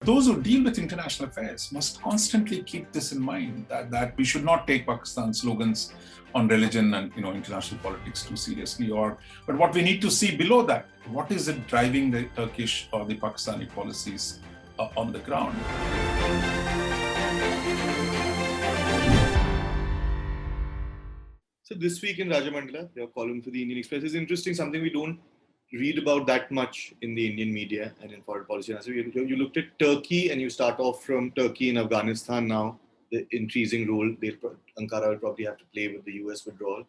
those who deal with international affairs must constantly keep this in mind, that we should not take Pakistan's slogans on religion and international politics too seriously. But what we need to see below that, what is it driving the Turkish or the Pakistani policies on the ground? So this week in Rajamandala, your column for the Indian Express is interesting, something we don't read about that much in the Indian media and in foreign policy. So you looked at Turkey, and you start off from Turkey and Afghanistan now, the increasing role Ankara will probably have to play with the US withdrawal.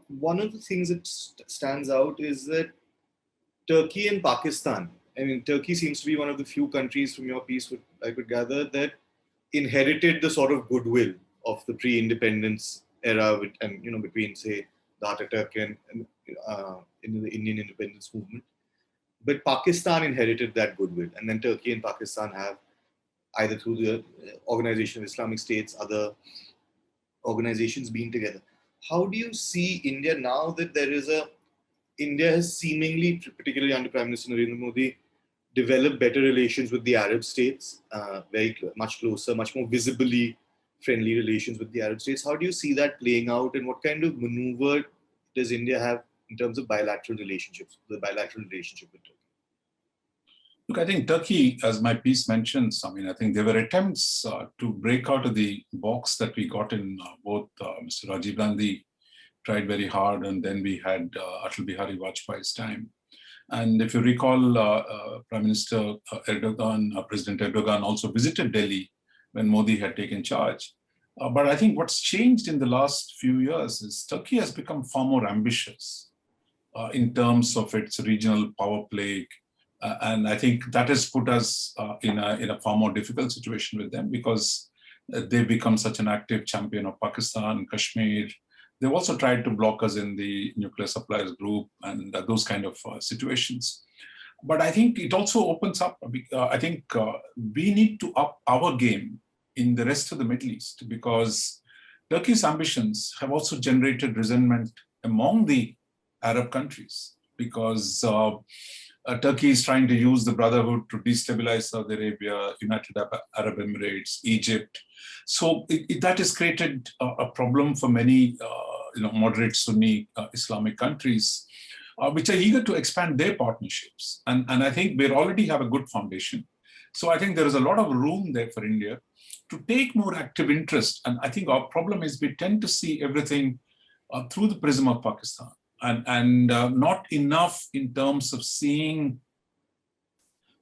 One of the things that stands out is that Turkey and Pakistan, I mean, Turkey seems to be one of the few countries from your piece, I could gather, that inherited the sort of goodwill of the pre-independence era between, say, the Ataturk and in the Indian independence movement. But Pakistan inherited that goodwill, and then Turkey and Pakistan have, either through the Organization of Islamic States, other organizations being together. How do you see India now that India has seemingly, particularly under Prime Minister Narendra Modi, developed better relations with the Arab states, much closer, much more visibly friendly relations with the Arab states? How do you see that playing out, and what kind of maneuver does India have in terms of bilateral relationships, the bilateral relationship with Turkey? Look, I think Turkey, as my piece mentions, I think there were attempts to break out of the box that we got in both Mr. Rajiv Gandhi tried very hard, and then we had Atal Bihari Vajpayee's time. And if you recall, Prime Minister President Erdogan also visited Delhi when Modi had taken charge. But I think what's changed in the last few years is Turkey has become far more ambitious in terms of its regional power play. And I think that has put us in a far more difficult situation with them, because they've become such an active champion of Pakistan, Kashmir. They've also tried to block us in the nuclear suppliers group and those kind of situations. But I think it also opens up, I think we need to up our game in the rest of the Middle East, because Turkey's ambitions have also generated resentment among the Arab countries, because Turkey is trying to use the Brotherhood to destabilize Saudi Arabia, United Arab Emirates, Egypt. So that has created a problem for many moderate Sunni Islamic countries, which are eager to expand their partnerships. And I think we already have a good foundation. So I think there is a lot of room there for India to take more active interest. And I think our problem is we tend to see everything through the prism of Pakistan, and not enough in terms of seeing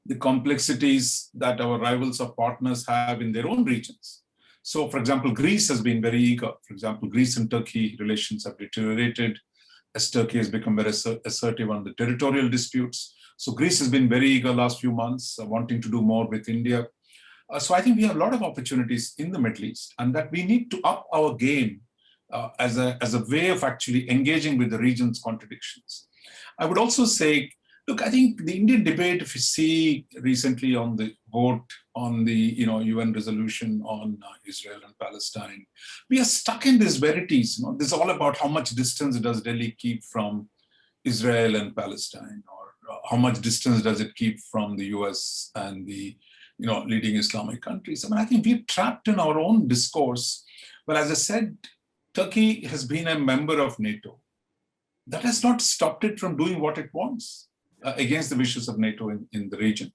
the complexities that our rivals or partners have in their own regions. So, for example, Greece has been very eager. For example, Greece and Turkey relations have deteriorated as Turkey has become very assertive on the territorial disputes. So Greece has been very eager last few months, wanting to do more with India. So I think we have a lot of opportunities in the Middle East, and that we need to up our game as a way of actually engaging with the region's contradictions. I would also say, look, I think the Indian debate, if you see recently on the vote on the UN resolution on Israel and Palestine, we are stuck in these verities. This is all about how much distance does Delhi keep from Israel and Palestine, or how much distance does it keep from the US and the leading Islamic countries. I think we're trapped in our own discourse. Well, as I said, Turkey has been a member of NATO. That has not stopped it from doing what it wants against the wishes of NATO in the region.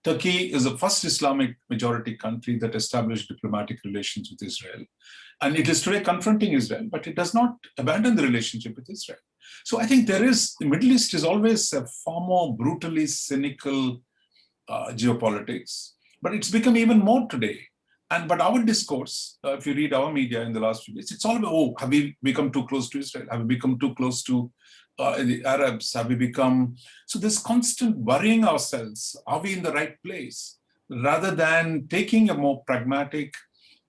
Turkey is the first Islamic majority country that established diplomatic relations with Israel. And it is today confronting Israel, but it does not abandon the relationship with Israel. So I think the Middle East is always a far more brutally cynical geopolitics, but it's become even more today. But our discourse, if you read our media in the last few days, it's all about, have we become too close to Israel? Have we become too close to the Arabs? Have we become... So this constant worrying ourselves, are we in the right place? Rather than taking a more pragmatic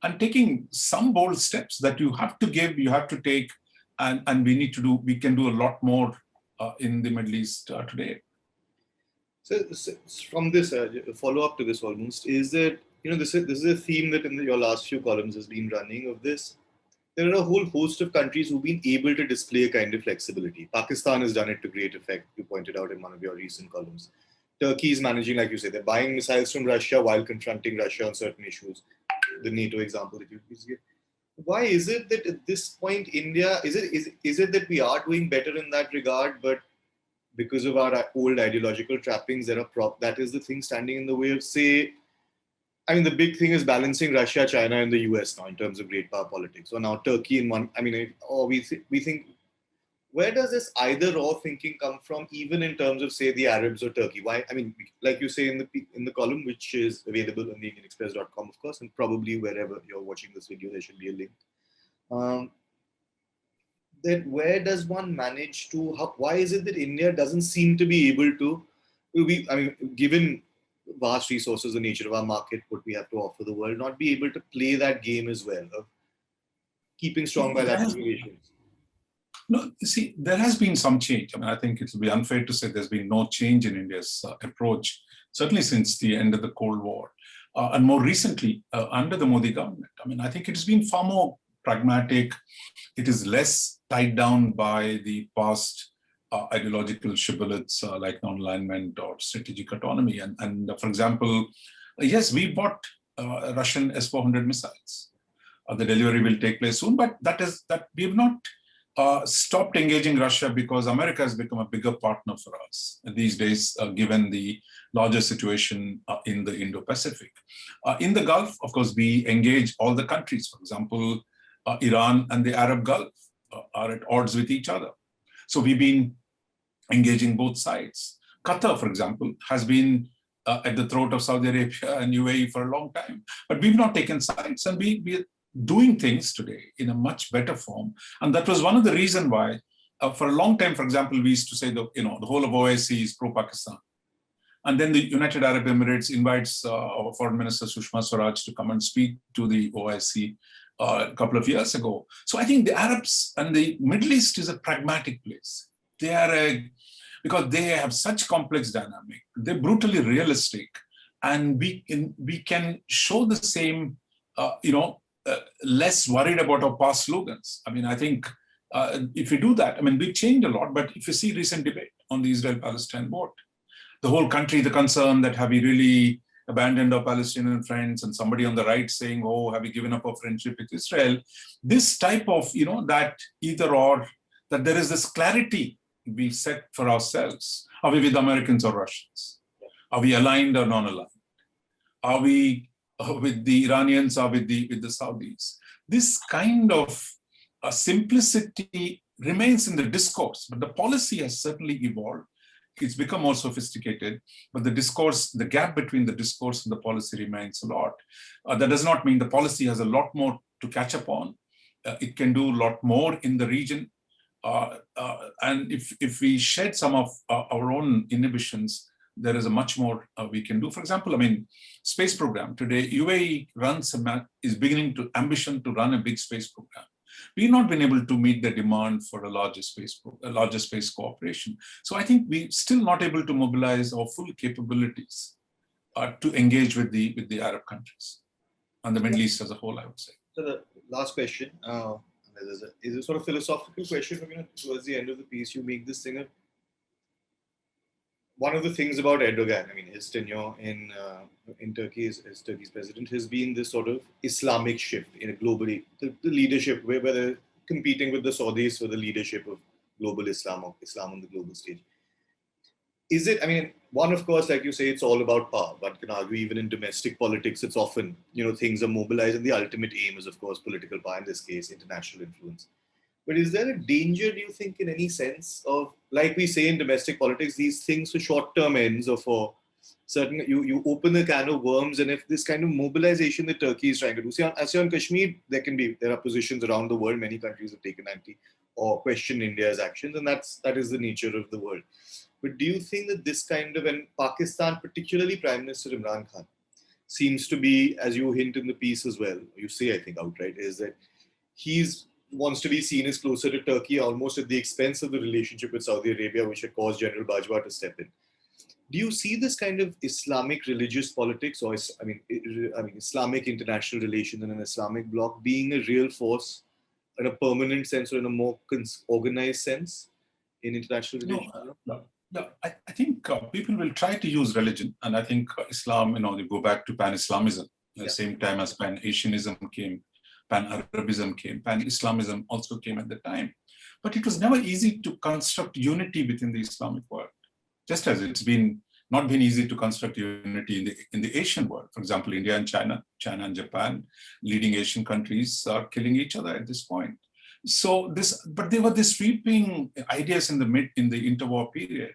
and taking some bold steps that you have to give, you have to take, and we can do a lot more in the Middle East today. So from this, follow-up to this almost, is that, this is a theme that in your last few columns has been running of this. There are a whole host of countries who've been able to display a kind of flexibility. Pakistan has done it to great effect, you pointed out in one of your recent columns. Turkey is managing, like you say, they're buying missiles from Russia while confronting Russia on certain issues. The NATO example that you give. Why is it that at this point, India, is it that we are doing better in that regard, but because of our old ideological trappings, that is the thing standing in the way of, say, I mean, the big thing is balancing Russia, China, and the US now in terms of great power politics. So now Turkey in one, I mean, or we think, where does this either or thinking come from, even in terms of, say, the Arabs or Turkey? Why? I mean, like you say in the column, which is available on the IndianExpress.com, of course, and probably wherever you're watching this video, there should be a link. That where does one manage to? Why is it that India doesn't seem to be able to? I mean, given vast resources, the nature of our market, what we have to offer the world, not be able to play that game as well of keeping strong bilateral relations? No, see, there has been some change. I mean, I think it will be unfair to say there's been no change in India's approach, certainly since the end of the Cold War. And more recently, under the Modi government, I mean, I think it has been far more pragmatic. It is less tied down by the past ideological shibboleths like non-alignment or strategic autonomy. And for example, yes, we bought Russian S-400 missiles. The delivery will take place soon, but that we have not stopped engaging Russia because America has become a bigger partner for us these days, given the larger situation in the Indo-Pacific. In the Gulf, of course, we engage all the countries. For example, Iran and the Arab Gulf are at odds with each other. So we've been engaging both sides. Qatar, for example, has been at the throat of Saudi Arabia and UAE for a long time, but we've not taken sides, and we're doing things today in a much better form. And that was one of the reasons why, for a long time, for example, we used to say the whole of OIC is pro-Pakistan. And then the United Arab Emirates invites our Foreign Minister Sushma Swaraj to come and speak to the OIC a couple of years ago. So I think the Arabs and the Middle East is a pragmatic place. They are because they have such complex dynamic. They're brutally realistic, and we can show the same, less worried about our past slogans. I mean, I think if we do that, I mean, we've changed a lot. But if you see recent debate on the Israel-Palestine board, the whole country, the concern that have we really abandoned our Palestinian friends, and somebody on the right saying, oh, have we given up our friendship with Israel? This type of, that either or, that there is this clarity we set for ourselves. Are we with Americans or Russians? Are we aligned or non-aligned? Are we with the Iranians or with the Saudis? This kind of simplicity remains in the discourse, but the policy has certainly evolved. It's become more sophisticated, but the discourse, the gap between the discourse and the policy remains a lot. That does not mean the policy has a lot more to catch up on. It can do a lot more in the region. And if we shed some of our own inhibitions, there is a much more we can do. For example, I mean, space program today, UAE is beginning to ambition to run a big space program. We've not been able to meet the demand for a larger space cooperation. So I think we're still not able to mobilize our full capabilities to engage with the Arab countries and the Middle East as a whole, I would say. So the last question is a sort of philosophical question. Towards the end of the piece, you make this thing of one of the things about Erdogan. I mean, his tenure in Turkey as Turkey's president has been this sort of Islamic shift in a globally, the leadership where they're competing with the Saudis for the leadership of global Islam, or Islam on the global stage. Is it, I mean, one, of course, like you say, it's all about power, but you can argue even in domestic politics, it's often, things are mobilized, and the ultimate aim is, of course, political power, in this case, international influence. But is there a danger, do you think, in any sense of, like we say in domestic politics, these things for short-term ends or for certain, you open a can of worms, and if this kind of mobilization that Turkey is trying to do, see, on Kashmir, there are positions around the world, many countries have taken anti or questioned India's actions, and that is the nature of the world. But do you think that this kind of, and Pakistan, particularly Prime Minister Imran Khan, seems to be, as you hint in the piece as well, you say, I think, outright, is that wants to be seen as closer to Turkey, almost at the expense of the relationship with Saudi Arabia, which had caused General Bajwa to step in. Do you see this kind of Islamic religious politics, or Islamic international relations and an Islamic bloc being a real force in a permanent sense or in a more organized sense in international relations? No, Yeah, I think people will try to use religion, and I think Islam, they go back to pan-Islamism at the same time as pan-Asianism came, pan-Arabism came, pan-Islamism also came at the time. But it was never easy to construct unity within the Islamic world, just as it's been not been easy to construct unity in the Asian world. For example, India and China, China and Japan, leading Asian countries are killing each other at this point. So but there were these sweeping ideas in the interwar period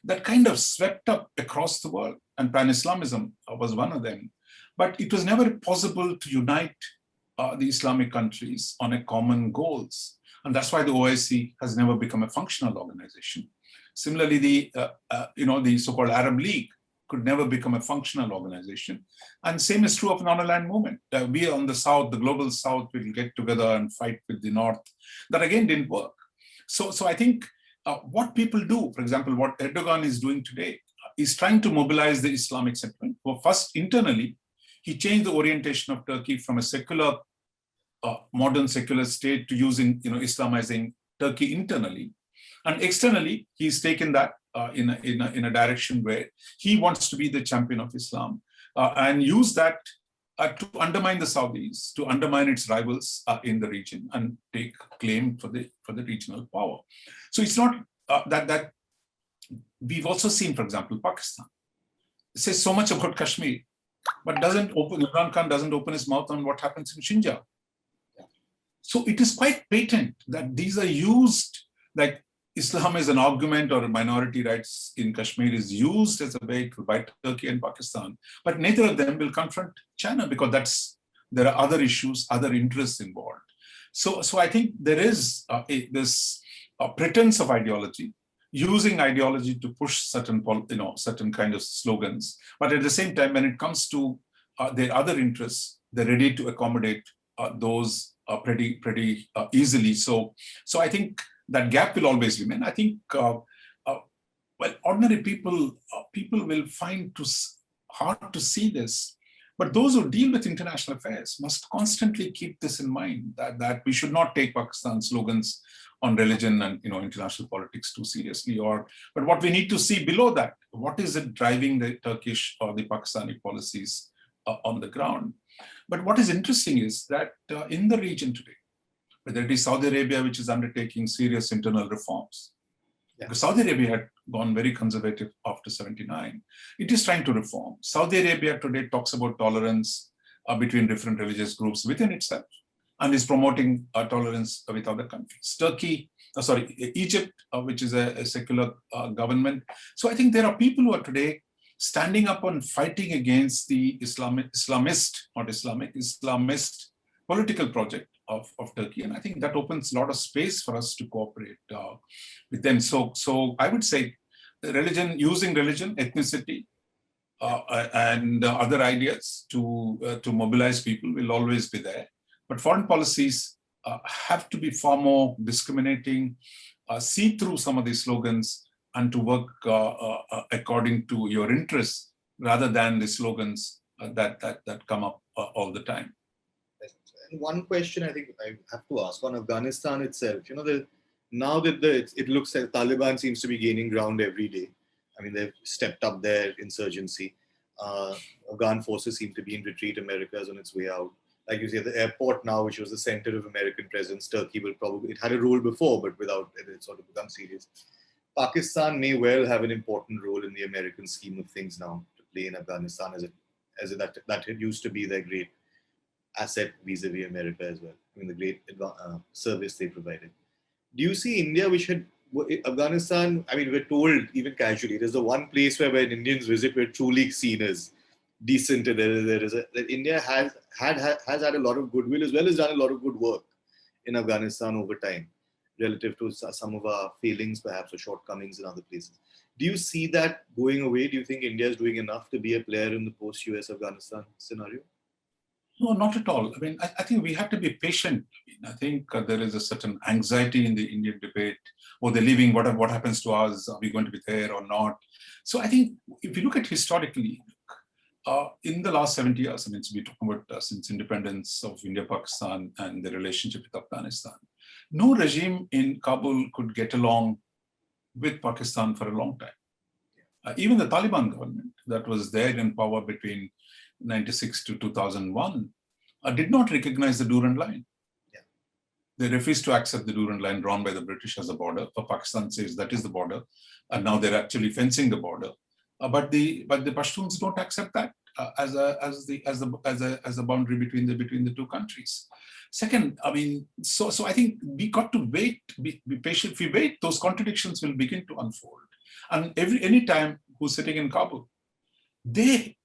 that kind of swept up across the world, and pan-Islamism was one of them. But it was never possible to unite the Islamic countries on a common goals, and that's why the OIC has never become a functional organization. Similarly, the so-called Arab League could never become a functional organization. And same is true of non-aligned movement. We on the South, the global South, will get together and fight with the North. That again didn't work. So I think what people do, for example, what Erdogan is doing today, is trying to mobilize the Islamic sentiment. Well, first, internally, he changed the orientation of Turkey from a secular, modern secular state to using, Islamizing Turkey internally. And externally, he's taken that in a direction where he wants to be the champion of Islam and use that to undermine the Saudis, to undermine its rivals in the region and take claim for the regional power. So it's not that we've also seen, for example, Pakistan. It says so much about Kashmir, but Imran Khan doesn't open his mouth on what happens in Xinjiang. So it is quite patent that these are used, like Islam as an argument or minority rights in Kashmir is used as a way by Turkey and Pakistan, but neither of them will confront China because there are other issues, other interests involved. So I think there is this pretense of ideology, using ideology to push certain kind of slogans, but at the same time, when it comes to their other interests, they're ready to accommodate those pretty easily. So I think that gap will always remain. I think, ordinary people will find hard to see this, but those who deal with international affairs must constantly keep this in mind, that we should not take Pakistan's slogans on religion and international politics too seriously. But what we need to see below that, what is it driving the Turkish or the Pakistani policies on the ground? But what is interesting is that in the region today, whether it is Saudi Arabia, which is undertaking serious internal reforms. Because Saudi Arabia had gone very conservative after 79. It is trying to reform. Saudi Arabia today talks about tolerance between different religious groups within itself and is promoting tolerance with other countries. Egypt, which is a secular government. So I think there are people who are today standing up and fighting against the Islamist political project of Turkey. And I think that opens a lot of space for us to cooperate with them. So I would say using religion, ethnicity, and other ideas to mobilize people will always be there. But foreign policies have to be far more discriminating, see through some of these slogans and to work according to your interests rather than the slogans that come up all the time. One question I think I have to ask on Afghanistan itself, now that it looks like Taliban seems to be gaining ground every day. I mean, they've stepped up their insurgency. Afghan forces seem to be in retreat. America is on its way out. Like you say, the airport now, which was the center of American presence, Turkey it had a role before, but without it, it sort of become serious. Pakistan may well have an important role in the American scheme of things now to play in Afghanistan that it used to be their great asset vis-a-vis America as well. I mean, the great service they provided. Do you see India, Afghanistan, I mean, we're told even casually, it is the one place where when Indians visit, we're truly seen as decent. That India has had a lot of goodwill as well as done a lot of good work in Afghanistan over time, relative to some of our failings perhaps or shortcomings in other places. Do you see that going away? Do you think India is doing enough to be a player in the post-US Afghanistan scenario? No, not at all. I mean, I think we have to be patient. I think there is a certain anxiety in the Indian debate. Oh, they're leaving. What happens to us? Are we going to be there or not? So I think if you look at historically, in the last 70 years, I mean, so we're talking about since independence of India, Pakistan, and the relationship with Afghanistan, no regime in Kabul could get along with Pakistan for a long time. Even the Taliban government that was there in power between 96 to 2001 did not recognize the Durand line. Yeah. They refused to accept the Durand line drawn by the British as a border. Pakistan says that is the border, and now they're actually fencing the border. But the Pashtuns don't accept that as a boundary between the two countries. Second, I mean, so I think we got to wait, be patient. If we wait, those contradictions will begin to unfold. And any time who's sitting in Kabul, they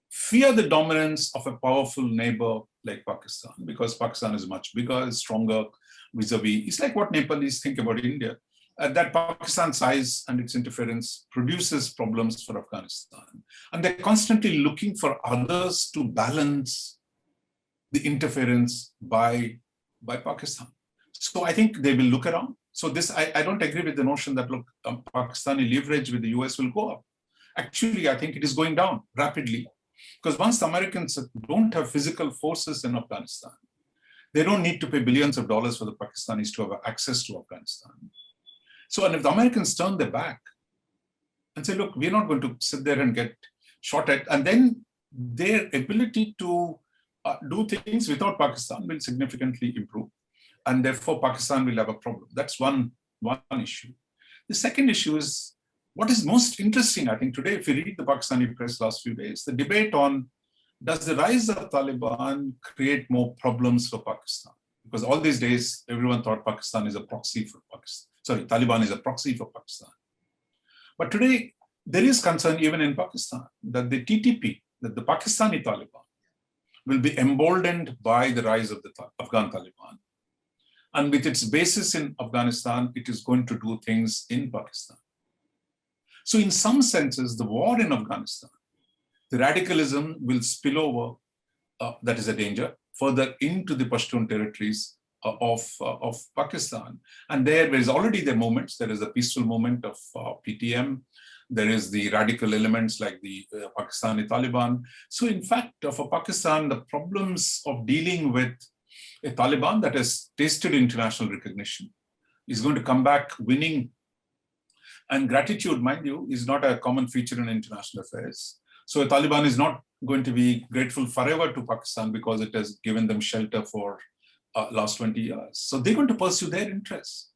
fear the dominance of a powerful neighbor like Pakistan, because Pakistan is much bigger, stronger vis-a-vis. It's like what Nepalese think about India. That Pakistan's size and its interference produces problems for Afghanistan. And they're constantly looking for others to balance the interference by Pakistan. So I think they will look around. So this, I don't agree with the notion that, look, Pakistani leverage with the US will go up. Actually, I think it is going down rapidly. Because once the Americans don't have physical forces in Afghanistan, they don't need to pay billions of dollars for the Pakistanis to have access to Afghanistan. So, and if the Americans turn their back and say, look, we're not going to sit there and get shot at, and then their ability to do things without Pakistan will significantly improve. And therefore, Pakistan will have a problem. That's one issue. The second issue is, what is most interesting, I think, today, if you read the Pakistani press last few days, the debate on, does the rise of Taliban create more problems for Pakistan? Because all these days, everyone thought Pakistan is a proxy for Pakistan. Sorry, Taliban is a proxy for Pakistan. But today, there is concern even in Pakistan that the TTP, that the Pakistani Taliban, will be emboldened by the rise of the Afghan Taliban. And with its basis in Afghanistan, it is going to do things in Pakistan. So in some senses, the war in Afghanistan, the radicalism will spill over, that is a danger, further into the Pashtun territories of Pakistan. And there is already the movements. There is a peaceful movement of PTM. There is the radical elements like the Pakistani Taliban. So in fact, for Pakistan, the problems of dealing with a Taliban that has tasted international recognition is going to come back winning. And gratitude, mind you, is not a common feature in international affairs. So a Taliban is not going to be grateful forever to Pakistan because it has given them shelter for last 20 years. So they're going to pursue their interests.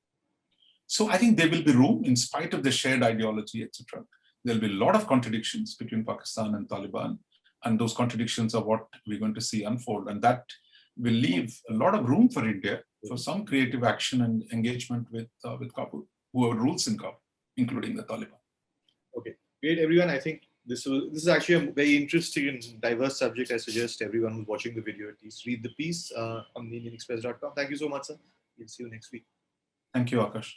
So I think there will be room, in spite of the shared ideology, etc. There'll be a lot of contradictions between Pakistan and Taliban. And those contradictions are what we're going to see unfold. And that will leave a lot of room for India for some creative action and engagement with Kabul, whoever rules in Kabul, including the Taliban. Okay, great, everyone. I think this is actually a very interesting and diverse subject. I suggest everyone who's watching the video at least read the piece on the IndianExpress.com. Thank you so much, sir. We'll see you next week. Thank you, Akash.